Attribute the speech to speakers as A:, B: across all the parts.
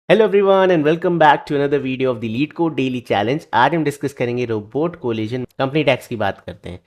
A: Hello everyone and welcome back to another video of the LeetCode daily challenge. आज हम discuss करेंगे robot collision company tax की बात करते हैं।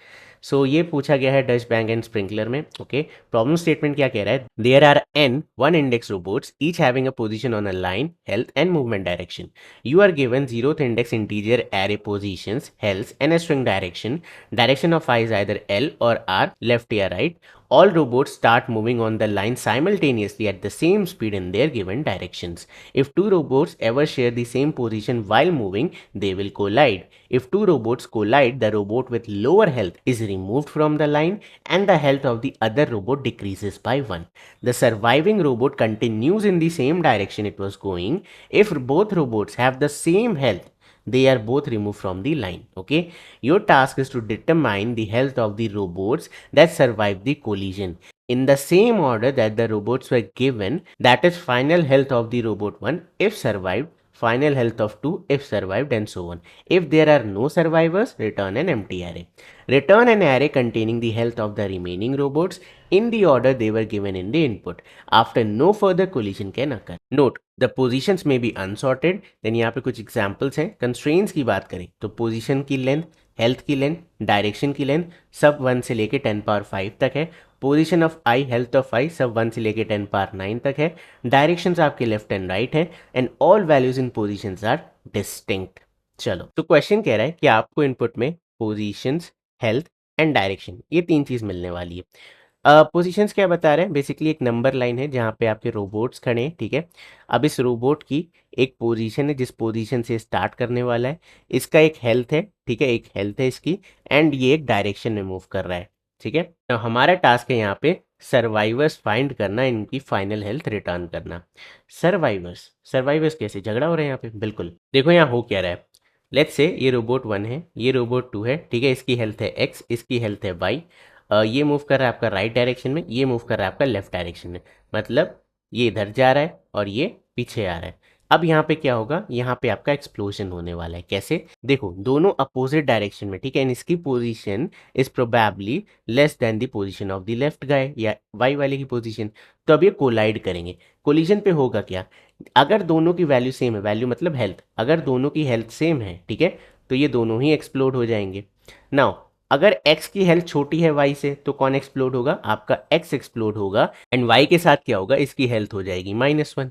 A: ये पूछा गया है डच बैंक एंड स्प्रिंकलर में। ओके, प्रॉब्लम स्टेटमेंट क्या कह रहा है? There are n one index robots each having a position on a line, health and movement direction. You are given zeroth index integer array positions, health and a string direction of I is either L or R, left या right. All robots start moving on the line simultaneously at the same speed in their given directions. If two robots ever share the same position while moving, they will collide. If two robots collide, the robot with lower health is removed from the line and the health of the other robot decreases by 1. The surviving robot continues in the same direction it was going. If both robots have the same health, they are both removed from the line. Okay, your task is to determine the health of the robots that survived the collision in the same order that the robots were given, that is final health of the robot 1 if survived, final health of 2 if survived, and so on. If there are no survivors, return an empty array. Return an array containing the health of the remaining robots in the order they were given in the input after no further collision can occur. Note, the positions may be unsorted. Then यहाँ पे कुछ examples हैं. Constraints की बात करें तो position की length, health की लेंथ, डायरेक्शन की लेंथ सब 1 से लेके 10 पावर 5 तक है. Position of i, health of i सब 1 से लेके 10 पावर 9 तक है. डायरेक्शंस आपके लेफ्ट एंड राइट है and all values in positions are distinct. चलो, तो क्वेश्चन कह रहा है कि आपको इनपुट में पोजीशंस, हेल्थ एंड डायरेक्शन ये तीन चीज मिलने वाली है. पोजीशंस क्या बता रहे हैं? बेसिकली एक नंबर लाइन है जहाँ पे आपके रोबोट्स खड़े हैं. ठीक है, अब इस रोबोट की एक पोजीशन है जिस पोजीशन से स्टार्ट करने वाला है. इसका एक हेल्थ है, ठीक है, एक हेल्थ है इसकी, एंड ये एक डायरेक्शन में मूव कर रहा है. ठीक है, तो हमारा टास्क है यहाँ पे सर्वाइवर्स फाइंड करना, इनकी फाइनल हेल्थ रिटर्न करना. सर्वाइवर्स सर्वाइवर्स कैसे? झगड़ा हो रहा है यहाँ पे? बिल्कुल. देखो यहाँ हो क्या रहा है. लेट्स से ये रोबोट 1 है, ये रोबोट 2 है. ठीक है, इसकी हेल्थ है एक्स, इसकी हेल्थ है वाई. ये मूव कर रहा है आपका राइट डायरेक्शन में, ये मूव कर रहा है आपका लेफ्ट डायरेक्शन में. मतलब ये इधर जा रहा है और ये पीछे आ रहा है. अब यहाँ पे क्या होगा? यहाँ पे आपका एक्सप्लोजन होने वाला है. कैसे? देखो, दोनों अपोजिट डायरेक्शन में. ठीक है, एंड इसकी position is probably less than the position of the left guy या वाई वाले की पोजीशन. तो अब ये कोलाइड करेंगे. कोलिजन पे होगा क्या? अगर दोनों की वैल्यू सेम है, वैल्यू मतलब हेल्थ, अगर दोनों की हेल्थ सेम है, ठीक है, तो ये दोनों ही एक्सप्लोड हो जाएंगे. नाउ अगर x की हेल्थ छोटी है y से तो कौन एक्सप्लोड होगा? आपका x एक्सप्लोड होगा. एंड y के साथ क्या होगा? इसकी हेल्थ हो जाएगी -1.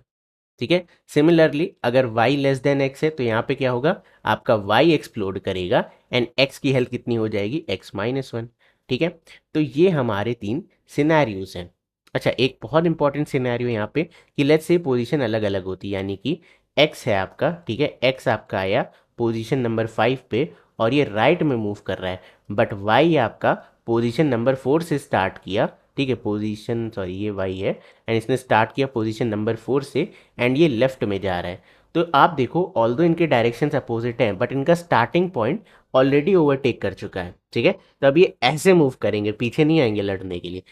A: ठीक है, सिमिलरली अगर y लेस देन x है तो यहाँ पे क्या होगा? आपका y एक्सप्लोड करेगा एंड x की हेल्थ कितनी हो जाएगी? x-1. ठीक है, तो ये हमारे 3 सिनेरियोज हैं. अच्छा, एक बहुत इंपॉर्टेंट सिनेरियो यहाँ पे कि लेट्स से पोजीशन अलग अलग होती है, यानी कि x है आपका, ठीक है, x आपका आया पोजीशन नंबर 5 पे और ये राइट में मूव कर रहा है, बट y आपका पोजीशन नंबर 4 से स्टार्ट किया. ठीक है, पोजीशन सॉरी ये y है एंड इसने स्टार्ट किया पोजीशन नंबर 4 से एंड ये लेफ्ट में जा रहा है. तो आप देखो, ऑल्दो इनके डायरेक्शंस अपोजिट हैं बट इनका स्टार्टिंग पॉइंट ऑलरेडी ओवरटेक कर चुका है. ठीक है, तो अब ये ऐसे मूव करेंगे, पीछे नहीं आएंगे लड़ने के लिए.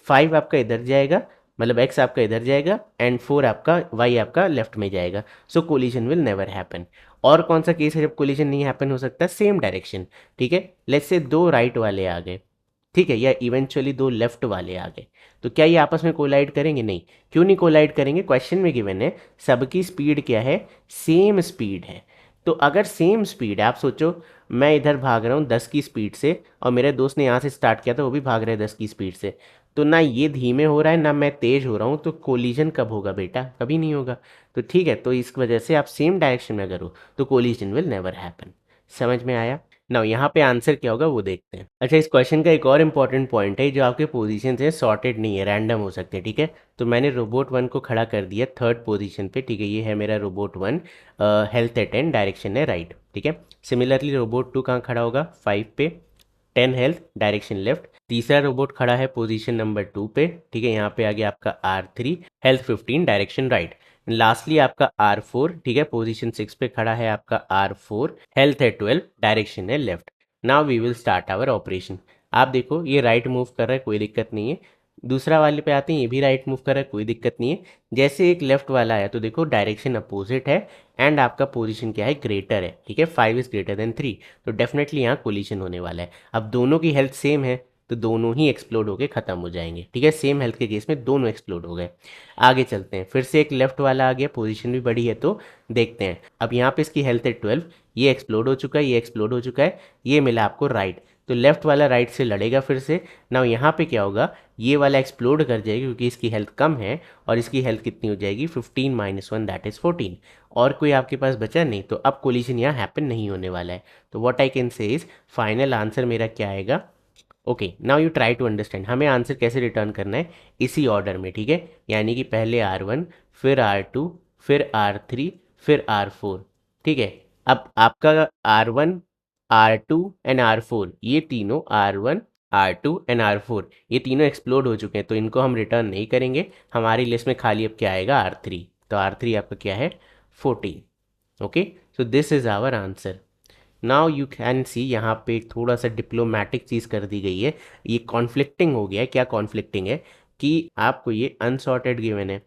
A: 5 आपका इधर जाएगा, मतलब x आपका इधर जाएगा एंड 4 आपका y आपका लेफ्ट में जाएगा. Collision will never happen. और कौन सा केस है जब कोलिजन नहीं हैपन हो सकता? Same direction. ठीक है, लेट्स से 2 राइट वाले आ गए, ठीक है, या इवेंचुअली 2 लेफ्ट वाले आ गए, तो क्या ये आपस में कोलाइड करेंगे? नहीं. क्यों नहीं कोलाइड करेंगे? क्वेश्चन में गिवन है सबकी स्पीड क्या है? सेम स्पीड है. तो अगर सेम स्पीड है, आप सोचो मैं इधर भाग रहा हूँ 10 की स्पीड से और मेरे दोस्त ने यहाँ से स्टार्ट किया था, वो भी भाग रहे हैं 10 की स्पीड से, तो ना ये धीमे हो रहा है ना मैं तेज हो रहा हूँ, तो कोलिजन कब होगा बेटा? कभी नहीं होगा. तो ठीक है, तो इस वजह से आप सेम डायरेक्शन में अगर हो तो कोलिजन विल नेवर हैपन. समझ में आया? नाउ यहाँ पे आंसर क्या होगा वो देखते हैं. अच्छा, इस क्वेश्चन का एक और इंपॉर्टेंट पॉइंट है, जो आपके पोजीशन है सॉर्टेड नहीं है, रैंडम हो सकते हैं. ठीक है, तो मैंने रोबोट 1 को खड़ा कर दिया 3rd पोजीशन पे. ठीक है, ये है मेरा रोबोट 1, हेल्थ है 10, डायरेक्शन है राइट. ठीक है, सिमिलरली रोबोट 2 कहाँ खड़ा होगा? 5 पे, 10 हेल्थ, डायरेक्शन लेफ्ट. तीसरा रोबोट खड़ा है पोजीशन नंबर 2 पे. ठीक है, यहाँ पे आ गया आपका R3, health 15, direction right. Lastly आपका R4, ठीक है, पोजीशन 6 पे खड़ा है आपका R4, हेल्थ है 12, डायरेक्शन है left. Now we will start our operation. आप देखो ये राइट मूव कर रहा है, कोई दिक्कत नहीं है. दूसरा वाले पे आते हैं, ये भी राइट मूव कर रहा है, कोई दिक्कत नहीं है. जैसे एक लेफ्ट वाला आया तो देखो डायरेक्शन अपोजिट है एंड आपका पोजीशन क्या है? ग्रेटर है. ठीक है, 5 इज ग्रेटर देन 3, तो डेफिनेटली यहाँ कोलिजन होने वाला है. अब दोनों की हेल्थ सेम है तो दोनों ही एक्सप्लोड होके ख़त्म हो जाएंगे। ठीक है, सेम हेल्थ के केस में दोनों एक्सप्लोड हो गए। आगे चलते हैं, फिर से एक लेफ्ट वाला आ गया, पोजीशन भी बड़ी है तो देखते हैं। अब यहाँ पे इसकी हेल्थ है 12, ये एक्सप्लोड हो चुका है, ये एक्सप्लोड हो चुका है, ये मिला आपको राइट, तो लेफ्ट वाला राइट से लड़ेगा फिर से। नाउ यहाँ पे क्या होगा, ये वाला एक्सप्लोड कर जाएगा क्योंकि इसकी हेल्थ कम है, और इसकी हेल्थ कितनी हो जाएगी 15 - 1 दैट इज़ 14। और कोई आपके पास बचा नहीं, तो अब कोलिजन यहाँ हैपन नहीं होने वाला है। तो what I can say is final answer मेरा क्या आएगा। Okay, now you try to understand हमें आंसर कैसे रिटर्न करना है, इसी ऑर्डर में। ठीक है, यानी कि पहले R1, फिर R2, फिर R3, फिर R4। ठीक है, अब आपका R1, R2 एंड R4, ये तीनों R1, R2 एंड R4 ये तीनों एक्सप्लोड हो चुके हैं, तो इनको हम रिटर्न नहीं करेंगे। हमारी लिस्ट में खाली अब क्या आएगा, R3। तो R3 आपका क्या है, 14। Okay, so this is our answer. Now you can see यहाँ पे थोड़ा सा डिप्लोमेटिक चीज़ कर दी गई है, ये कॉन्फ्लिक्टिंग हो गया है। क्या कॉन्फ्लिक्टिंग है कि आपको ये अनसॉर्टेड गिवन है,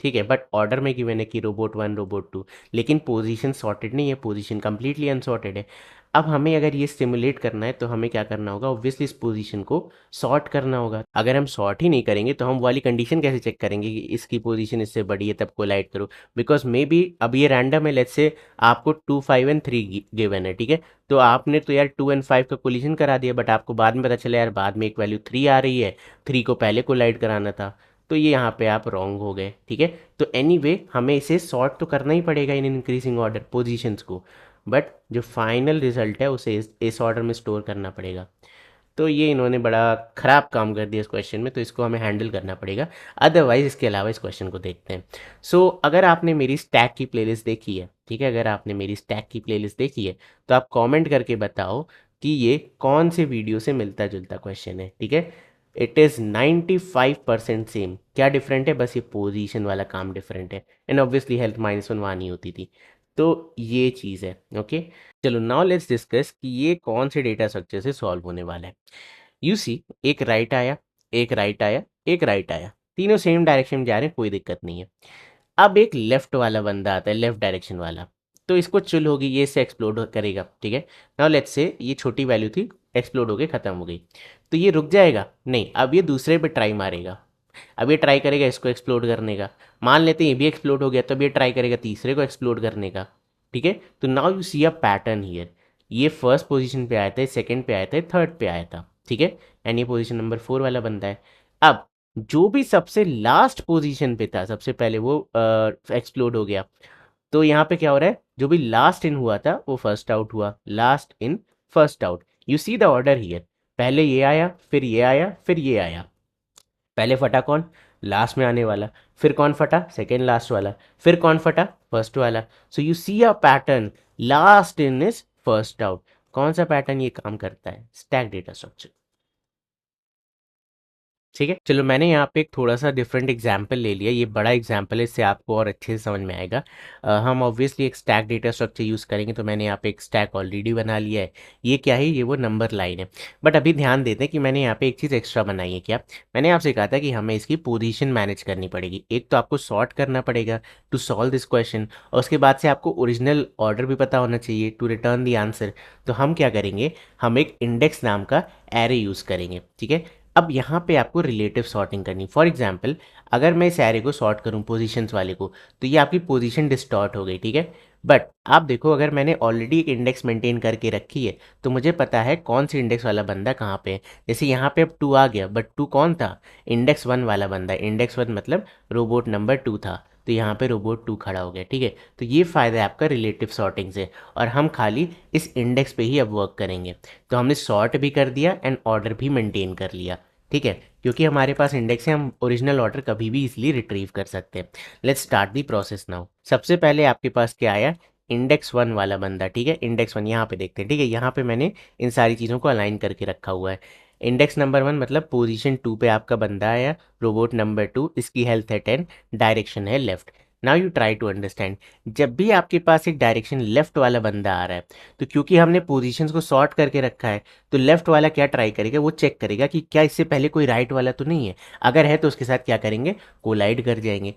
A: ठीक है, बट ऑर्डर में गिवन है कि रोबोट 1, रोबोट 2, लेकिन पोजीशन सॉर्टेड नहीं है, पोजीशन कंप्लीटली अनसॉर्टेड है। अब हमें अगर ये सिमुलेट करना है तो हमें क्या करना होगा, ऑब्वियसली इस पोजीशन को सॉर्ट करना होगा। अगर हम सॉर्ट ही नहीं करेंगे तो हम वाली कंडीशन कैसे चेक करेंगे कि इसकी पोजीशन इससे बड़ी है तब कोलाइड करो, बिकॉज मे बी अब ये रैंडम है, लेट्स से आपको 2, 5 एंड 3 गिवन है। ठीक है, तो आपने तो यार 2 एंड 5 का कोलिजन करा दिया, बट आपको बाद में पता चला यार बाद में एक वैल्यू 3 आ रही है, 3 को पहले कोलाइड कराना था, तो ये यहाँ पे आप रॉन्ग हो गए। ठीक है, तो एनीवे हमें इसे सॉर्ट तो करना ही पड़ेगा इन इंक्रीजिंग ऑर्डर पोजीशंस को, बट जो फाइनल रिजल्ट है उसे इस ऑर्डर में स्टोर करना पड़ेगा। तो ये इन्होंने बड़ा ख़राब काम कर दिया इस क्वेश्चन में, तो इसको हमें हैंडल करना पड़ेगा। अदरवाइज इसके अलावा इस क्वेश्चन को देखते हैं। सो अगर आपने मेरी स्टैक की प्लेलिस्ट देखी है, ठीक है, अगर आपने मेरी स्टैक की प्लेलिस्ट देखी है तो आप कमेंट करके बताओ कि ये कौन से वीडियो से मिलता जुलता क्वेश्चन है। ठीक है, इट इज़ 95% सेम। क्या डिफरेंट है, बस ये पोजीशन वाला काम डिफरेंट है, एंड ऑब्वियसली हेल्थ -1 वहाँ नहीं होती थी, तो ये चीज़ है। ओके, चलो नाउ लेट्स डिस्कस कि ये कौन से डेटा स्ट्रक्चर से सॉल्व होने वाला है। यू सी, एक राइट आया, एक राइट आया, एक राइट आया, तीनों सेम डायरेक्शन में जा रहे हैं, कोई दिक्कत नहीं है। अब एक लेफ्ट वाला बंदा आता है, लेफ्ट डायरेक्शन वाला, तो इसको चुल होगी, ये इससे एक्सप्लोड करेगा। ठीक है, नाउ लेट्स से ये छोटी वैल्यू थी, एक्सप्लोड होके ख़त्म हो गई, तो ये रुक जाएगा नहीं, अब ये दूसरे पे ट्राई मारेगा। अब ये ट्राई करेगा इसको एक्सप्लोड करने का, मान लेते हैं ये भी एक्सप्लोड हो गया, तब ये ट्राई करेगा तीसरे को एक्सप्लोड करने का। ठीक है, तो now you see a pattern here, ये फर्स्ट पोजीशन पे आया था, सेकंड पे आया था, थर्ड पे आया था। ठीक है, एंड ये पोजीशन नंबर 4 वाला बंदा है। अब जो भी सबसे लास्ट पोजीशन पे था, सबसे पहले वो एक्सप्लोड हो गया, तो यहाँ पे क्या हो रहा है, जो भी लास्ट इन हुआ था वो फर्स्ट आउट हुआ, last in first out. You see the order here, पहले ये आया, फिर ये आया, फिर ये आया। पहले फटा कौन, लास्ट में आने वाला, फिर कौन फटा, सेकेंड लास्ट वाला, फिर कौन फटा, फर्स्ट वाला। So you see a pattern, last in is first out. कौन सा पैटर्न ये काम करता है, स्टैक डेटा स्ट्रक्चर। ठीक है, चलो मैंने यहाँ पे एक थोड़ा सा डिफरेंट एग्जाम्पल ले लिया, ये बड़ा एग्जाम्पल है, इससे आपको और अच्छे से समझ में आएगा। हम ऑब्वियसली एक स्टैक डेटा स्ट्रक्चर यूज़ करेंगे, तो मैंने यहाँ पे एक स्टैक ऑलरेडी बना लिया है। ये क्या है, ये वो नंबर लाइन है, बट अभी ध्यान देते हैं कि मैंने यहाँ पे एक चीज़ एक्स्ट्रा बनाई है। क्या, मैंने आपसे कहा था कि हमें इसकी पोजीशन मैनेज करनी पड़ेगी। एक तो आपको सॉर्ट करना पड़ेगा टू सॉल्व दिस क्वेश्चन, और उसके बाद से आपको ओरिजिनल ऑर्डर भी पता होना चाहिए टू रिटर्न दी आंसर। तो हम क्या करेंगे, हम एक इंडेक्स नाम का एरे यूज़ करेंगे। ठीक है, अब यहाँ पे आपको रिलेटिव सॉर्टिंग करनी। फॉर एग्जांपल, अगर मैं इस एरे को सॉर्ट करूँ पोजीशंस वाले को, तो ये आपकी पोजीशन डिस्टॉर्ट हो गई। ठीक है, बट आप देखो, अगर मैंने ऑलरेडी एक इंडेक्स मेंटेन करके रखी है तो मुझे पता है कौन सी इंडेक्स वाला बंदा कहाँ पे है। जैसे यहाँ पे अब 2 आ गया, बट 2 कौन था, इंडेक्स 1 वाला बंदा। इंडेक्स 1 मतलब रोबोट नंबर 2 था, तो यहाँ पे रोबोट 2 खड़ा हो गया। ठीक है, तो ये फ़ायदा है आपका रिलेटिव सॉर्टिंग से, और हम खाली इस इंडेक्स पे ही अब वर्क करेंगे। तो हमने सॉर्ट भी कर दिया एंड ऑर्डर भी मेंटेन कर लिया। ठीक है, क्योंकि हमारे पास इंडेक्स है, हम ओरिजिनल ऑर्डर कभी भी इजीली रिट्रीव कर सकते हैं। Let's start the process now. सबसे पहले आपके पास क्या आया, इंडेक्स 1 वाला बंदा। ठीक है, इंडेक्स 1 यहाँ पे देखते हैं। ठीक है, यहाँ पे मैंने इन सारी चीज़ों को अलाइन करके रखा हुआ है। इंडेक्स नंबर 1 मतलब पोजीशन 2 पे आपका बंदा आया, रोबोट नंबर 2, इसकी हेल्थ है 10, डायरेक्शन है left. Now you try to understand, जब भी आपके पास एक डायरेक्शन लेफ्ट वाला बंदा आ रहा है, तो क्योंकि हमने पोजीशंस को सॉर्ट करके रखा है, तो लेफ्ट वाला क्या ट्राई करेगा, वो चेक करेगा कि क्या इससे पहले कोई राइट वाला तो नहीं है। अगर है तो उसके साथ क्या करेंगे, कोलाइड कर जाएंगे।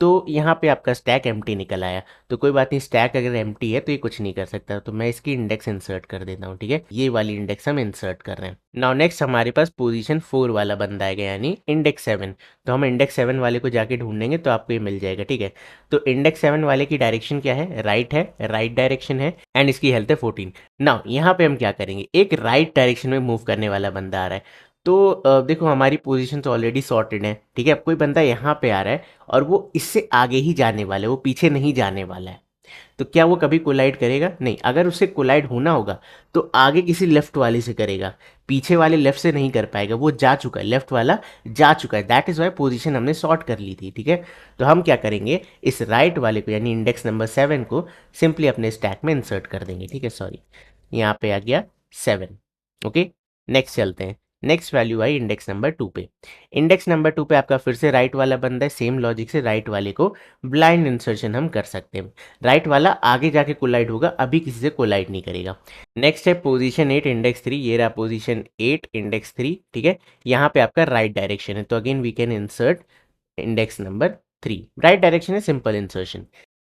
A: तो यहाँ पे आपका स्टैक एम्प्टी निकल आया, तो कोई बात नहीं, स्टैक अगर एम्प्टी है तो ये कुछ नहीं कर सकता, तो मैं इसकी इंडेक्स इंसर्ट कर देता हूँ, ठीक है, ये वाली इंडेक्स हम इंसर्ट कर रहे हैं। नाउ नेक्स्ट हमारे पास पोजीशन 4 वाला बंदा आएगा, यानी इंडेक्स 7। तो हम इंडेक्स 7 वाले को जाके ढूंढेंगे तो आपको ये मिल जाएगा, ठीक है। तो इंडेक्स 7 वाले की डायरेक्शन क्या है, राइट है, राइट डायरेक्शन है, एंड इसकी हेल्थ है 14। नाउ यहाँ पे हम क्या करेंगे, एक राइट डायरेक्शन में मूव करने वाला बंदा आ रहा है, तो देखो हमारी पोजीशन तो ऑलरेडी सॉर्टेड है, ठीक है। अब कोई बंदा यहाँ पे आ रहा है और वो इससे आगे ही जाने वाला है, वो पीछे नहीं जाने वाला है, तो क्या वो कभी कोलाइड करेगा, नहीं। अगर उससे कोलाइड होना होगा तो आगे किसी लेफ्ट वाले से करेगा, पीछे वाले लेफ्ट से नहीं कर पाएगा, वो जा चुका है, लेफ्ट वाला जा चुका है, दैट इज वाई पोजीशन हमने सॉर्ट कर ली थी, ठीक है। तो हम क्या करेंगे, इस राइट वाले को यानी इंडेक्स नंबर 7 को सिंपली अपने स्टैक में इंसर्ट कर देंगे, ठीक है। सॉरी, यहाँ पे आ गया 7। ओके, नेक्स्ट चलते हैं। Next value I index number 2 पे। इंडेक्स नंबर 2 पे आपका फिर से राइट वाला बंदा है, सेम लॉजिक से राइट वाले को ब्लाइंड इंसर्शन हम कर सकते हैं। राइट वाला आगे जाके कोलाइड होगा, अभी किसी से कोलाइड नहीं करेगा। नेक्स्ट है पोजीशन 8 इंडेक्स 3, ये रहा पोजीशन 8 इंडेक्स 3, ठीक है। यहाँ पे आपका राइट डायरेक्शन है, तो again we can insert index number 3, right direction है, सिंपल इंसर्शन।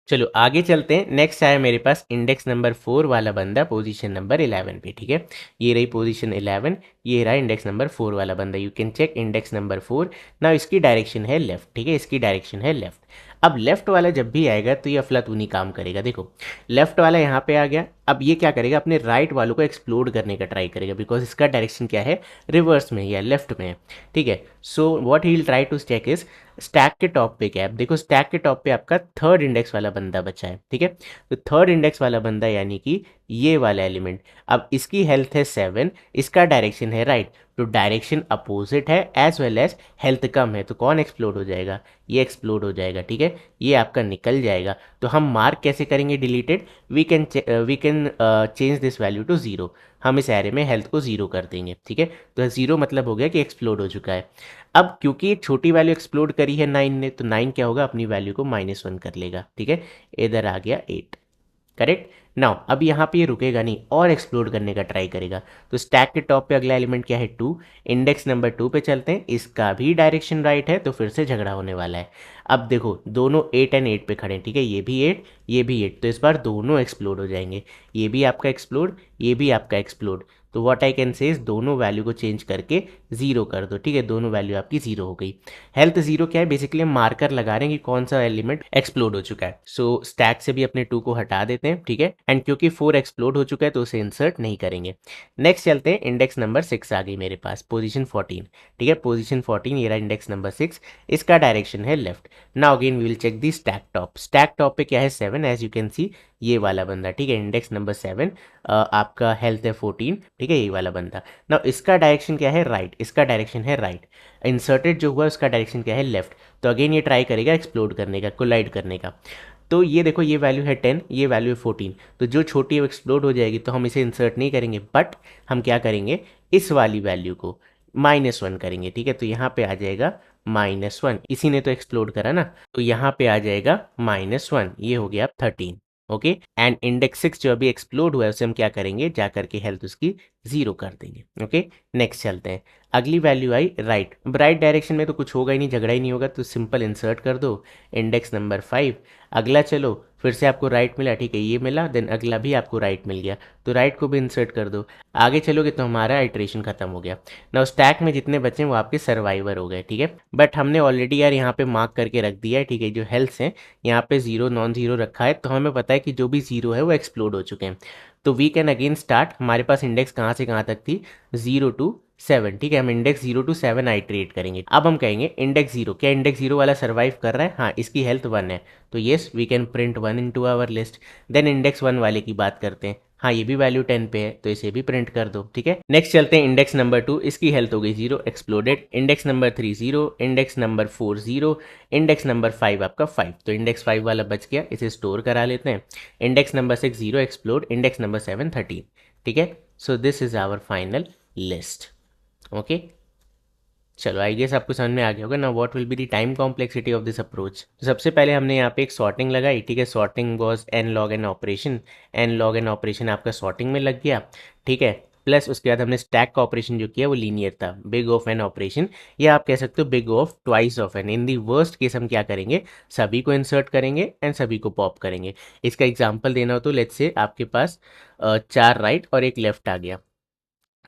A: चलो आगे चलते हैं। नेक्स्ट आया मेरे पास इंडेक्स नंबर 4 वाला बंदा पोजीशन नंबर 11 पे, ठीक है। ये रही पोजीशन 11, ये रहा इंडेक्स नंबर 4 वाला बंदा, you can check index number 4। ना इसकी डायरेक्शन है लेफ्ट, ठीक है, इसकी डायरेक्शन है लेफ्ट। अब लेफ्ट वाला जब भी आएगा तो ये अफलातूनी काम करेगा, देखो लेफ्ट वाला यहाँ पे आ गया, अब ये क्या करेगा, अपने राइट वालों को एक्सप्लोड करने का ट्राई करेगा, बिकॉज इसका डायरेक्शन क्या है, रिवर्स में या लेफ्ट में है, ठीक है। So what he will try to check is stack के टॉप पे क्या है, देखो स्टैक के टॉप पे आपका थर्ड इंडेक्स वाला बंदा बचा है, ठीक है। तो थर्ड इंडेक्स वाला बंदा यानी कि ये वाला एलिमेंट, अब इसकी हेल्थ है 7, इसका डायरेक्शन है राइट, तो डायरेक्शन अपोजिट है एज वेल एज हेल्थ कम है, तो कौन एक्सप्लोड हो जाएगा, ये एक्सप्लोड हो जाएगा, ठीक है, ये आपका निकल जाएगा। तो हम मार्क कैसे करेंगे deleted, we can change this value to 0, हम इस एरे में हेल्थ को 0 कर देंगे, ठीक है। तो 0 मतलब हो गया कि एक्सप्लोड हो चुका है। अब क्योंकि ये छोटी वैल्यू एक्सप्लोड करी है 9 ने, तो 9 क्या होगा, अपनी वैल्यू को -1 कर लेगा, ठीक है। इधर आ गया 8, करेक्ट। नाउ अब यहाँ पे ये रुकेगा नहीं और एक्सप्लोड करने का ट्राई करेगा, तो स्टैक के टॉप पे अगला एलिमेंट क्या है, 2, इंडेक्स नंबर 2 पे चलते हैं, इसका भी डायरेक्शन राइट है, तो फिर से झगड़ा होने वाला है। अब देखो दोनों 8 एंड 8 पे खड़े हैं, ठीक है, ये भी 8, ये भी 8, तो इस बार दोनों एक्सप्लोड हो जाएंगे, ये भी आपका एक्सप्लोड, ये भी आपका एक्सप्लोड। तो what I can say is दोनों वैल्यू को चेंज करके 0 कर दो, ठीक है, दोनों वैल्यू आपकी 0 हो गई। हेल्थ 0 क्या है, बेसिकली हम मार्कर लगा रहे हैं कि कौन सा एलिमेंट एक्सप्लोड हो चुका है। सो स्टैक से भी अपने 2 को हटा देते हैं, ठीक है, एंड क्योंकि 4 एक्सप्लोड हो चुका है तो उसे इंसर्ट नहीं करेंगे। नेक्स्ट चलते हैं, इंडेक्स नंबर 6 आ गई मेरे पास, पोजीशन 14, ठीक है, पोजीशन 14 ये रहा इंडेक्स नंबर 6, इसका डायरेक्शन है left. Now again we will check the stack top, stack top पे क्या है, 7, एज यू कैन सी, ये वाला बंदा, ठीक है, इंडेक्स नंबर 7, आपका हेल्थ है 14, ठीक है, ये वाला बंदा। नाउ इसका डायरेक्शन क्या है, राइट, इसका डायरेक्शन है राइट, इंसर्टेड जो हुआ उसका डायरेक्शन क्या है, लेफ्ट, तो अगेन ये ट्राई करेगा एक्सप्लोड करने का, कोलाइड करने का। तो ये देखो ये वैल्यू है 10, ये वैल्यू है 14, तो जो छोटी है वो एक्सप्लोड हो जाएगी, तो हम इसे इंसर्ट नहीं करेंगे, बट हम क्या करेंगे, इस वाली वैल्यू को -1 करेंगे, ठीक है। तो यहाँ पे आ जाएगा -1, इसी ने तो एक्सप्लोड करा ना, तो यहाँ पे आ जाएगा -1, ये हो गया 13, ओके। एंड इंडेक्स 6 जो अभी एक्सप्लोड हुआ है उसे हम क्या करेंगे, जा करके हेल्थ उसकी 0 कर देंगे, ओके। नेक्स्ट चलते हैं, अगली वैल्यू आई राइट, राइट डायरेक्शन में तो कुछ होगा ही नहीं, झगड़ा ही नहीं होगा, तो सिंपल इंसर्ट कर दो इंडेक्स नंबर 5। अगला चलो फिर से आपको राइट मिला, ठीक है, ये मिला, देन अगला भी आपको राइट मिल गया, तो राइट को भी इंसर्ट कर दो। आगे चलोगे तो हमारा आइट्रेशन खत्म हो गया। ना स्टैक में जितने बचे हैं वो आपके सर्वाइवर हो गए, ठीक है, बट हमने ऑलरेडी यार यहाँ पे मार्क करके रख दिया है, ठीक है, जो हेल्थ हैं यहाँ पे 0 नॉन 0 रखा है, तो हमें पता है कि जो भी 0 है वो एक्सप्लोड हो चुके हैं। तो वी कैन अगेन स्टार्ट, हमारे पास इंडेक्स कहाँ से कहाँ तक थी, 0 to 7, ठीक है, हम इंडेक्स 0 to 7 आइट्रेट करेंगे। अब हम कहेंगे इंडेक्स 0, क्या इंडेक्स 0 वाला सर्वाइव कर रहा है, हाँ, इसकी हेल्थ 1 है, तो yes we can print 1 into our list. Then index 1 वाले की बात करते हैं, हाँ ये भी वैल्यू 10 पे है, तो इसे भी प्रिंट कर दो, ठीक है। नेक्स्ट चलते हैं, इंडेक्स नंबर 2, इसकी हेल्थ हो गई 0, exploded. Index number 3 0, index number 4 0, index number 5 आपका 5, तो इंडेक्स 5 वाला बच गया, इसे स्टोर करा लेते हैं। Index number 6 0, explode, index number 7 13, ठीक है। So this is our final list, okay. चलो आई गेस आपको समझ में आ गया होगा ना, what will be the time complexity of this approach. तो सबसे पहले हमने यहाँ पे एक सॉर्टिंग लगाई, ठीक है, sorting was n log n operation, n log n operation आपका सॉर्टिंग में लग गया, ठीक है। प्लस उसके बाद हमने स्टैक का ऑपरेशन जो किया वो लीनियर था, बिग ऑफ एन ऑपरेशन, या आप कह सकते हो big of twice of n. In the worst case हम क्या करेंगे, सभी को इंसर्ट करेंगे एंड सभी को पॉप करेंगे। इसका एग्जांपल देना हो तो लेट्स से आपके पास 4 राइट और एक लेफ्ट आ गया,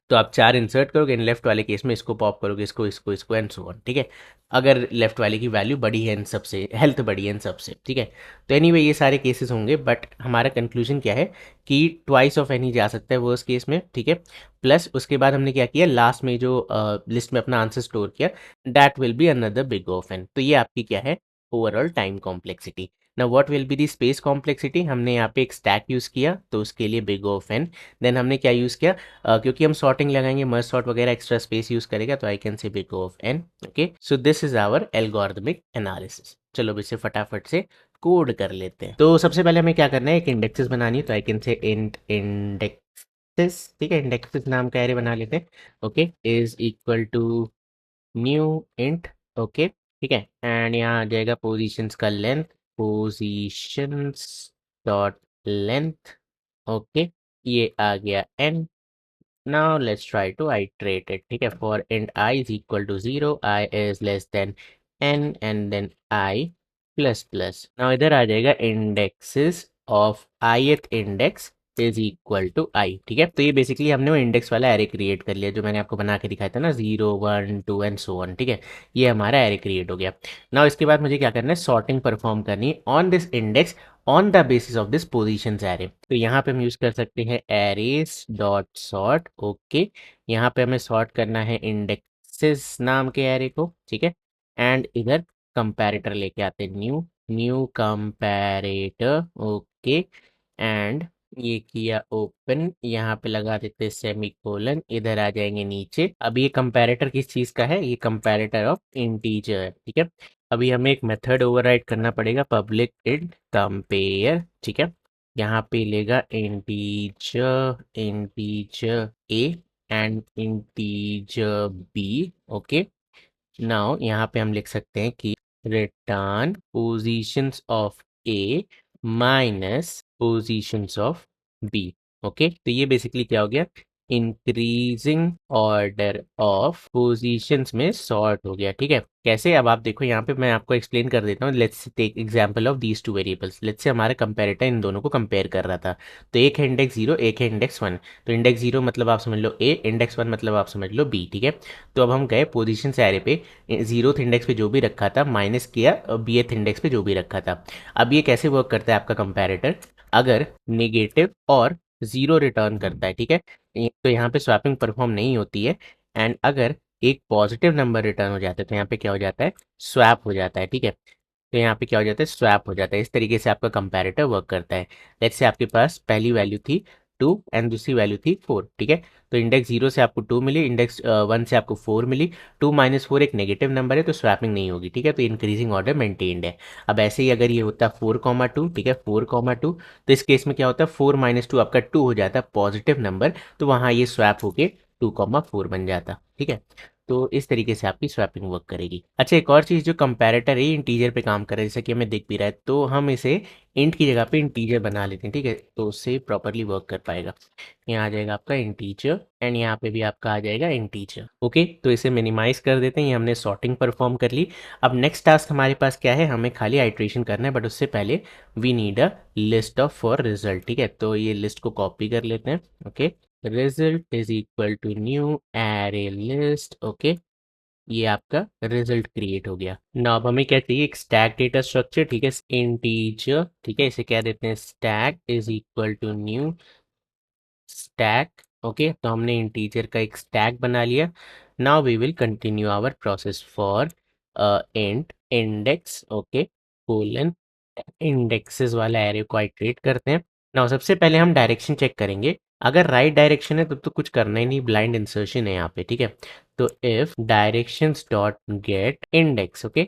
A: तो आप 4 इंसर्ट करोगे, इन लेफ्ट वाले केस में इसको पॉप करोगे, इसको इसको इसको एंड सो ऑन, ठीक है। अगर लेफ्ट वाले की वैल्यू बड़ी है इन सबसे, हेल्थ बड़ी है इन सबसे, ठीक है। तो एनीवे ये सारे केसेस होंगे, बट हमारा कंक्लूजन क्या है कि ट्वाइस ऑफ एन ही जा सकता है वर्स्ट केस में, ठीक है। प्लस उसके बाद हमने क्या किया, लास्ट में जो लिस्ट में अपना आंसर स्टोर किया, that will be another big of n. तो ये आपकी क्या है, ओवरऑल टाइम कॉम्प्लेक्सिटी। ना what will be the space complexity, हमने यहाँ पे एक स्टैक यूज़ किया तो उसके लिए बिग ऑफ एन। देन हमने क्या यूज़ किया, क्योंकि हम सॉर्टिंग लगाएंगे, मर्ज सॉर्ट वगैरह एक्स्ट्रा स्पेस यूज करेगा, तो I can say big of n. Okay, so this is our algorithmic analysis. चलो अब इसे फटाफट से कोड कर लेते हैं। तो सबसे पहले हमें क्या करना है, एक इंडेक्सेस बनानी है, तो I can say int indexes, ठीक है, इंडेक्सेस नाम का एरे बना लेते हैं। Okay, is equal to new int, okay, ठीक है, एंड यहाँ आ जाएगा पोजीशंस का length, positions dot length, okay, ये आ गया n। Now let's try to iterate it. ठीक है, for int I is equal to 0, I is less than n and then I plus plus. Now इधर आ जाएगा indexes of ith index is equal to I, ठीक है। तो ये basically हमने वो इंडेक्स वाला एरे क्रिएट कर लिया जो मैंने आपको बना के दिखाया था ना, 0 1 2 एंड सो ऑन, ठीक है। ये हमारा एरे क्रिएट हो गया। नाउ इसके बाद मुझे क्या करना है, सॉर्टिंग परफॉर्म करनी है on this index on the basis of this positions array. तो यहाँ पे हम यूज कर सकते हैं एरेस डॉट सॉर्ट, ओके। यहाँ पे हमें सॉर्ट करना है इंडेक्सेस नाम के एरे को, ठीक है। एंड इधर कंपैरेटर लेके आते हैं, new new comparator, okay. And ये किया ओपन, यहाँ पे लगा देते सेमीकोलन, इधर आ जाएंगे नीचे। अब ये कंपैरेटर किस चीज का है, ये कंपैरेटर ऑफ इंटीजर है, ठीक है। अभी हमें एक मेथड ओवरराइड करना पड़ेगा, पब्लिक इंट कंपेयर, ठीक है। यहाँ पे लेगा integer integer a and integer b, okay. Now यहाँ पे हम लिख सकते हैं कि return positions of a minus positions of b, okay. तो ये बेसिकली क्या हो गया, इंक्रीजिंग ऑर्डर ऑफ पोजीशंस में सॉर्ट हो गया, ठीक है। कैसे, अब आप देखो यहाँ पे मैं आपको एक्सप्लेन कर देता हूँ। Let's take example of these two variables. Let's say हमारा कंपैरेटर इन दोनों को कंपेयर कर रहा था, तो एक है इंडेक्स 0, एक है इंडेक्स 1। तो इंडेक्स 0 मतलब आप समझ लो ए, इंडेक्स 1 मतलब आप समझ लो बी, ठीक है। तो अब हम गए पोजीशन एरे पे, 0th इंडेक्स पे जो भी रखा था माइनस किया bth इंडेक्स पे जो भी रखा था। अब ये कैसे वर्क करता है आपका कंपैरेटर, अगर नेगेटिव और 0 रिटर्न करता है, ठीक है, तो यहाँ पे स्वैपिंग परफॉर्म नहीं होती है। एंड अगर एक पॉजिटिव नंबर रिटर्न हो जाता है तो यहाँ पे क्या हो जाता है, स्वैप हो जाता है, ठीक है। तो यहाँ पे क्या हो जाता है, स्वैप हो जाता है। इस तरीके से आपका कंपैरेटर वर्क करता है। लेट्स से आपके पास पहली वैल्यू थी 2 एंड दूसरी वैल्यू थी 4, ठीक है। तो इंडेक्स 0 से आपको 2 मिली, इंडेक्स 1 से आपको 4 मिली। 2 माइनस 4 एक नेगेटिव नंबर है तो स्वैपिंग नहीं होगी, ठीक है। तो इंक्रीजिंग ऑर्डर मेंटेन्ड है। अब ऐसे ही अगर ये होता है 4,2, ठीक है, 4,2, तो इस केस में क्या होता है, 4 माइनस 2 आपका 2 हो जाता है पॉजिटिव नंबर, तो वहाँ ये स्वैप होके 2,4 बन जाता, ठीक है। तो इस तरीके से आपकी स्वैपिंग वर्क करेगी। अच्छा, एक और चीज़, जो कंपैरेटर है इंटीजर पे काम कर रहा है, जैसा कि हमें दिख भी रहा है, तो हम इसे इंट की जगह पे इंटीजर बना लेते हैं, ठीक है, तो उससे प्रॉपरली वर्क कर पाएगा। यहाँ आ जाएगा आपका इंटीजर एंड यहाँ पे भी आपका आ जाएगा इंटीजर, ओके। तो इसे मिनिमाइज कर देते हैं, ये हमने सॉर्टिंग परफॉर्म कर ली। अब नेक्स्ट टास्क हमारे पास क्या है, हमें खाली आइट्रेशन करना है, बट उससे पहले we need a list of for result, ठीक है। तो ये लिस्ट को कॉपी कर लेते हैं, okay. Result is equal to new array list, okay. ये आपका रिजल्ट क्रिएट हो गया। नाउ अब हमें क्या चाहिए, एक स्टैक डेटा स्ट्रक्चर, ठीक है, इंटीजर, ठीक है, इसे क्या देते हैं, stack is equal to new stack, okay. तो हमने इंटीजर का एक स्टैक बना लिया। Now we will continue our process for int index, okay, colon indexes वाला एरे को आइट्रेट करते हैं। नाउ सबसे पहले हम डायरेक्शन चेक करेंगे, अगर राइट डायरेक्शन है तब तो कुछ करना ही नहीं, ब्लाइंड इंसर्शन है यहाँ पे, ठीक है। तो if directions dot get index, okay,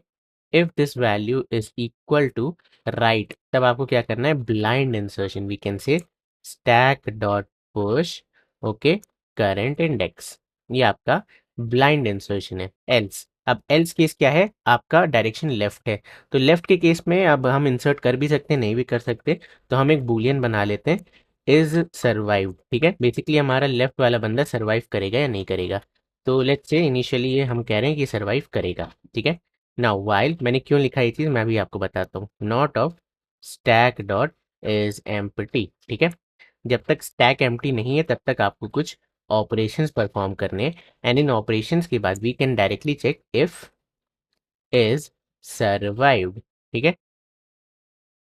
A: if this value is equal to right, तब आपको क्या करना है, blind insertion, we can say stack dot push, okay, current index. ये आपका ब्लाइंड इंसर्शन है। एल्स, अब एल्स केस क्या है, आपका डायरेक्शन लेफ्ट है, तो लेफ्ट के केस में अब हम इंसर्ट कर भी सकते हैं, नहीं भी कर सकते। तो हम एक बूलियन बना लेते हैं, इज सर्वाइव, ठीक है। बेसिकली हमारा लेफ्ट वाला बंदा सर्वाइव करेगा या नहीं करेगा। तो लेट्स से इनिशियली ये हम कह रहे हैं कि सर्वाइव करेगा, ठीक है। नाउ वाइल, मैंने क्यों लिखा ये चीज़ मैं भी आपको बताता हूँ। Not of stack dot is empty, ठीक है। जब तक स्टैक एम्प्टी नहीं है तब तक आपको कुछ ऑपरेशंस परफॉर्म करने हैं, एंड इन ऑपरेशंस के बाद we can directly check if is survived, ठीक है।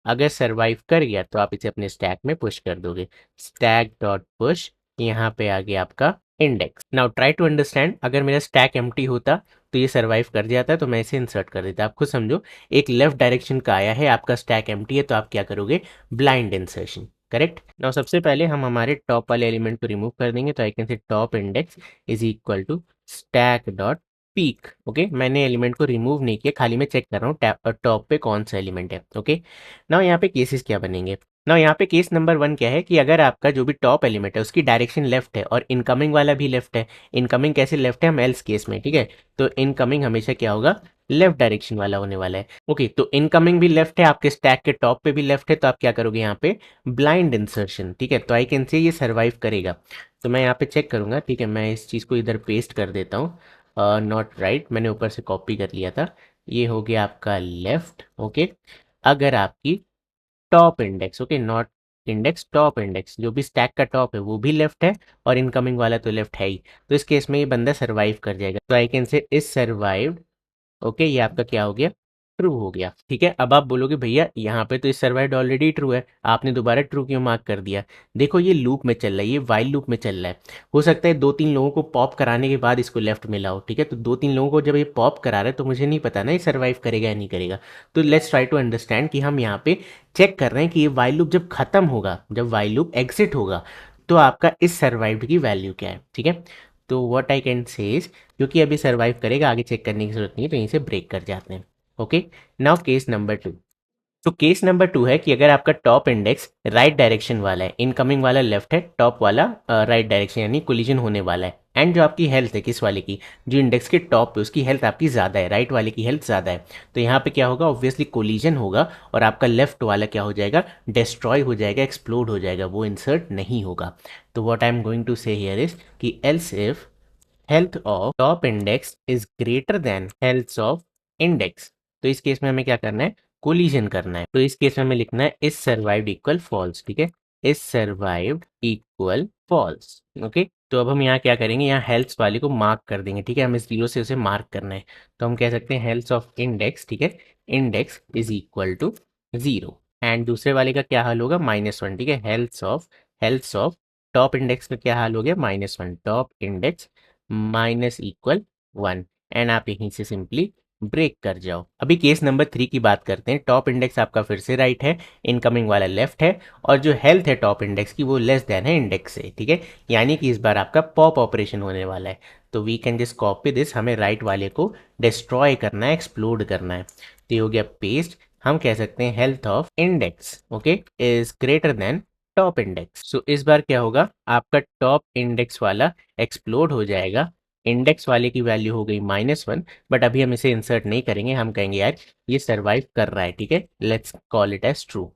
A: अगर सरवाइव कर गया तो आप इसे अपने स्टैक में पुश कर दोगे। स्टैक डॉट पुश, यहाँ पे आ गया आपका index. Now try to understand, अगर मेरा स्टैक एम्प्टी होता तो ये सरवाइव कर जाता, तो मैं इसे इंसर्ट कर देता। आप खुद समझो, एक लेफ्ट डायरेक्शन का आया है, आपका स्टैक एम्प्टी है, तो आप क्या करोगे, ब्लाइंड इंसर्शन, करेक्ट। नाउ सबसे पहले हम हमारे टॉप वाले एलिमेंट को रिमूव कर देंगे, तो I can say top index is equal to stack dot peek. Okay, मैंने एलिमेंट को रिमूव नहीं किया, खाली मैं चेक कर रहा हूँ टॉप पे कौन सा एलिमेंट है। ओके, नाउ यहाँ पे केसेस क्या बनेंगे। नाउ यहाँ पे केस नंबर 1 क्या है कि अगर आपका जो भी टॉप एलिमेंट है उसकी डायरेक्शन लेफ्ट है और इनकमिंग वाला भी लेफ्ट है। इनकमिंग कैसे लेफ्ट है, हम एल्स केस में, ठीक है। तो इनकमिंग हमेशा क्या होगा, लेफ्ट डायरेक्शन वाला होने वाला है। ओके, तो इनकमिंग भी लेफ्ट है, आपके स्टैक के टॉप पे भी लेफ्ट है, तो आप क्या करोगे यहाँ पे, ब्लाइंड इंसर्शन, ठीक है। तो आई कैन से ये सर्वाइव करेगा। तो मैं यहाँ पे चेक करूंगा, ठीक है। मैं इस चीज़ को इधर पेस्ट कर देता हूँ, नॉट राइट, मैंने ऊपर से कॉपी कर लिया था। ये हो गया आपका लेफ्ट। ओके, अगर आपकी top index, okay, not index, top index, जो भी स्टैक का टॉप है वो भी लेफ्ट है और इनकमिंग वाला तो लेफ्ट है ही, तो इस केस में ये बंदा सर्वाइव कर जाएगा। तो I can say is survived. Okay, ये आपका क्या हो गया, ट्रू हो गया, ठीक है। अब आप बोलोगे भैया यहाँ पे तो इस सर्वाइव्ड ऑलरेडी ट्रू है, आपने दोबारा ट्रू क्यों मार्क कर दिया। देखो ये लूप में चल रहा है, ये वाइल लूप में चल रहा है। हो सकता है 2-3 लोगों को पॉप कराने के बाद इसको लेफ्ट मिला हो, ठीक है। तो 2-3 लोगों को जब ये पॉप करा रहा है तो मुझे नहीं पता ना ये सर्वाइव करेगा या नहीं करेगा। तो लेट्स ट्राई टू अंडरस्टैंड कि हम यहाँ पे चेक कर रहे हैं कि ये वाइल लूप जब खत्म होगा, जब वाइल लूप एग्जिट होगा, तो आपका इस सर्वाइव्ड की वैल्यू क्या है, ठीक है। तो what I can say is, क्योंकि अभी सर्वाइव करेगा, आगे चेक करने की जरूरत नहीं है, तो यहीं से ब्रेक कर जाते हैं। Okay, now case number 2। तो केस नंबर 2 है कि अगर आपका टॉप इंडेक्स राइट डायरेक्शन वाला है, इनकमिंग वाला लेफ्ट है, टॉप वाला राइट डायरेक्शन, यानी कोलिजन होने वाला है, एंड जो आपकी हेल्थ है किस वाले की, जो इंडेक्स के टॉप पे उसकी हेल्थ आपकी ज़्यादा है, राइट वाले की हेल्थ ज़्यादा है, तो यहाँ पे क्या होगा, ऑब्वियसली कोलिजन होगा और आपका लेफ्ट वाला क्या हो जाएगा, डिस्ट्रॉय हो जाएगा, एक्सप्लोड हो जाएगा, वो इंसर्ट नहीं होगा। तो what I am going to say here is कि else if health of top index is greater than health of index, तो इस केस में हमें क्या करना है, कोलिजन करना है। तो इस केस में हमें लिखना है इज सर्वाइव्ड इक्वल फॉल्स, ठीक है। Is survived equal false. Okay, तो अब हम यहाँ क्या करेंगे, यहाँ हेल्थ वाले को मार्क कर देंगे, ठीक है। हमें 0 से उसे मार्क करना है, तो हम कह सकते हैं हेल्थ ऑफ इंडेक्स, ठीक है, index is equal to 0, and दूसरे वाले का क्या हाल होगा, -1, ठीक है। हेल्थ ऑफ टॉप इंडेक्स का क्या हाल हो गया, -1, top index minus equal 1, and आप यहीं से सिंपली ब्रेक कर जाओ। अभी केस नंबर 3 की बात करते हैं। टॉप इंडेक्स आपका फिर से राइट है, इनकमिंग वाला लेफ्ट है, और जो हेल्थ है टॉप इंडेक्स की वो लेस देन है इंडेक्स से, ठीक है। यानी कि इस बार आपका पॉप ऑपरेशन होने वाला है। तो we can just copy this, हमें राइट वाले को डिस्ट्रॉय करना है, एक्सप्लोड करना है। तो ये हो गया पेस्ट। हम कह सकते हैं health of index, okay, is greater than top index. So इस बार क्या होगा, आपका टॉप इंडेक्स वाला एक्सप्लोड हो जाएगा, इंडेक्स वाले की वैल्यू हो गई -1, बट अभी हम इसे इंसर्ट नहीं करेंगे, हम कहेंगे यार ये सर्वाइव कर रहा है, ठीक है, let's call it as true.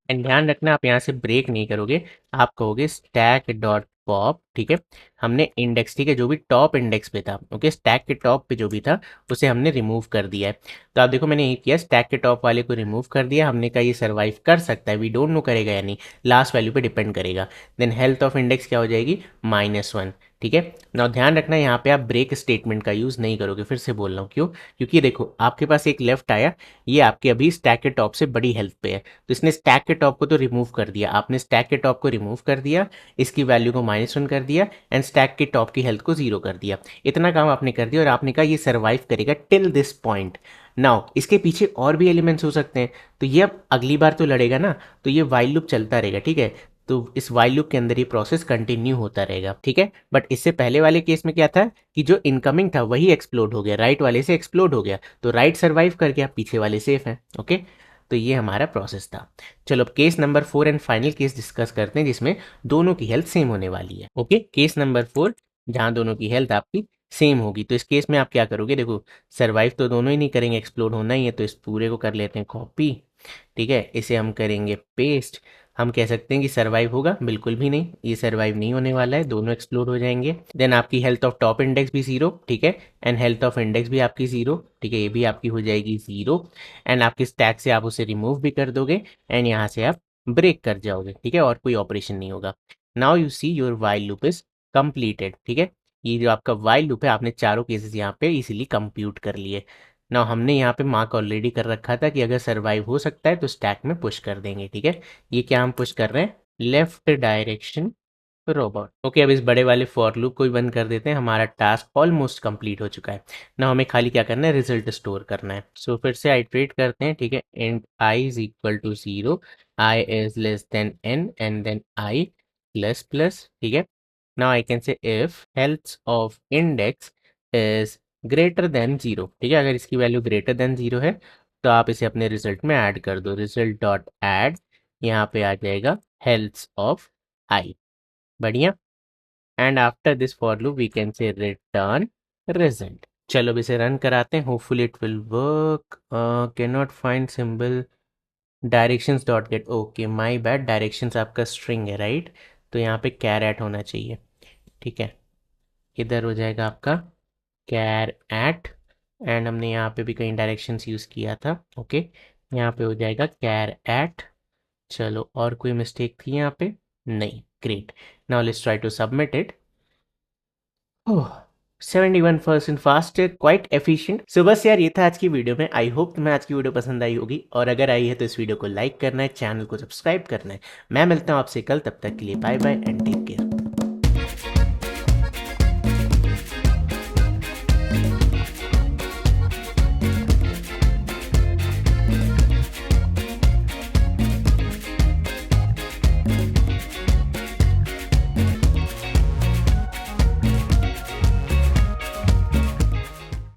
A: And ध्यान रखना आप यहाँ से ब्रेक नहीं करोगे, आप कहोगे स्टैक डॉट पॉप, ठीक है। हमने इंडेक्स, ठीक है, जो भी टॉप इंडेक्स पे था, ओके, स्टैक के टॉप पे जो भी था उसे हमने रिमूव कर दिया है। तो आप देखो मैंने ये किया, स्टैक के टॉप वाले को रिमूव कर दिया, हमने कहा ये सर्वाइव कर सकता है, वी डोंट नो करेगा या नहीं, लास्ट वैल्यू पे डिपेंड करेगा। देन हेल्थ ऑफ इंडेक्स क्या हो जाएगी, -1, ठीक है। ना ध्यान रखना यहाँ पे आप ब्रेक स्टेटमेंट का यूज़ नहीं करोगे, फिर से बोल रहा हूँ क्यों, क्योंकि देखो आपके पास एक लेफ्ट आया, ये आपके अभी स्टैक के टॉप से बड़ी हेल्थ पे है, तो इसने स्टैक के टॉप को तो रिमूव कर दिया, आपने स्टैक के टॉप को रिमूव कर दिया, इसकी वैल्यू को -1 कर दिया, एंड स्टैक के टॉप की हेल्थ को 0 कर दिया। इतना काम आपने कर दिया और आपने कहा ये सर्वाइव करेगा टिल दिस पॉइंट। नाउ इसके पीछे और भी एलिमेंट्स हो सकते हैं, तो ये अब अगली बार तो लड़ेगा ना, तो ये वाइल लूप चलता रहेगा, ठीक है। तो इस वाइल लूप के अंदर ये प्रोसेस कंटिन्यू होता रहेगा, ठीक है। बट इससे पहले वाले केस में क्या था कि जो इनकमिंग था वही एक्सप्लोड हो गया, राइट वाले से एक्सप्लोड हो गया, तो राइट सर्वाइव कर गया, पीछे वाले सेफ है, ओके। तो ये हमारा प्रोसेस था। चलो अब case number 4 and final case discuss करते हैं, जिसमें दोनों की हेल्थ सेम होने वाली है, ओके। केस नंबर 4, जहां दोनों की हेल्थ आपकी सेम होगी, तो इस केस में आप क्या करोगे, देखो सर्वाइव तो दोनों ही नहीं करेंगे, एक्सप्लोड होना ही है, तो इस पूरे को कर लेते हैं कॉपी, ठीक है। इसे हम करेंगे पेस्ट, हम कह सकते हैं कि सर्वाइव होगा, बिल्कुल भी नहीं, ये सर्वाइव नहीं होने वाला है, दोनों एक्सप्लोड हो जाएंगे। देन आपकी हेल्थ ऑफ टॉप इंडेक्स भी ज़ीरो, ठीक है, एंड हेल्थ ऑफ इंडेक्स भी आपकी ज़ीरो, ठीक है, ये भी आपकी हो जाएगी ज़ीरो। एंड आपकी स्टैक से आप उसे रिमूव भी कर दोगे एंड यहाँ से आप ब्रेक कर जाओगे, ठीक है, और कोई ऑपरेशन नहीं होगा। Now you see your while loop is completed, ठीक है, ये जो आपका वाइल लूप है आपने चारों केसेस यहाँ पे इजीली कंप्यूट कर लिए। ना हमने यहाँ पे मार्क ऑलरेडी कर रखा था कि अगर सर्वाइव हो सकता है तो स्टैक में पुश कर देंगे, ठीक है। ये क्या हम पुश कर रहे हैं, लेफ्ट डायरेक्शन रोबोट। ओके, अब इस बड़े वाले फॉर लूप को भी बंद कर देते हैं, हमारा टास्क ऑलमोस्ट कंप्लीट हो चुका है। ना हमें खाली क्या करना है, रिजल्ट स्टोर करना है। सो फिर से आइट्रेट करते हैं, ठीक है, int i is equal to zero, i is less than n and then i plus plus, ठीक है। Now I can say if health of index is greater than zero, ठीक है, अगर इसकी वैल्यू ग्रेटर देन जीरो है तो आप इसे अपने रिजल्ट में ऐड कर दो, रिजल्ट डॉट ऐड, यहाँ पे आ जाएगा हेल्थ ऑफ आई, बढ़िया। And after this for loop we can say return result. चलो अब इसे रन कराते हैं, hopefully it will work. Can not find symbol directions dot get, okay my bad, directions आपका स्ट्रिंग है राइट, तो यहाँ पे कैर एट होना चाहिए, ठीक है, इधर हो जाएगा आपका कैर एट, एंड हमने यहाँ पे भी कहीं डायरेक्शंस यूज़ किया था, ओके, यहाँ पे हो जाएगा कैर एट। चलो और कोई मिस्टेक थी यहाँ पे, नहीं, great. Now let's try to submit it. Oh, 71% fast, quite efficient. So बस यार ये था आज की वीडियो में, आई होप तुम्हें आज की वीडियो पसंद आई होगी, और अगर आई है तो इस वीडियो को लाइक करना है, चैनल को सब्सक्राइब करना है। मैं मिलता हूँ आपसे कल, तब तक के लिए bye bye and take care.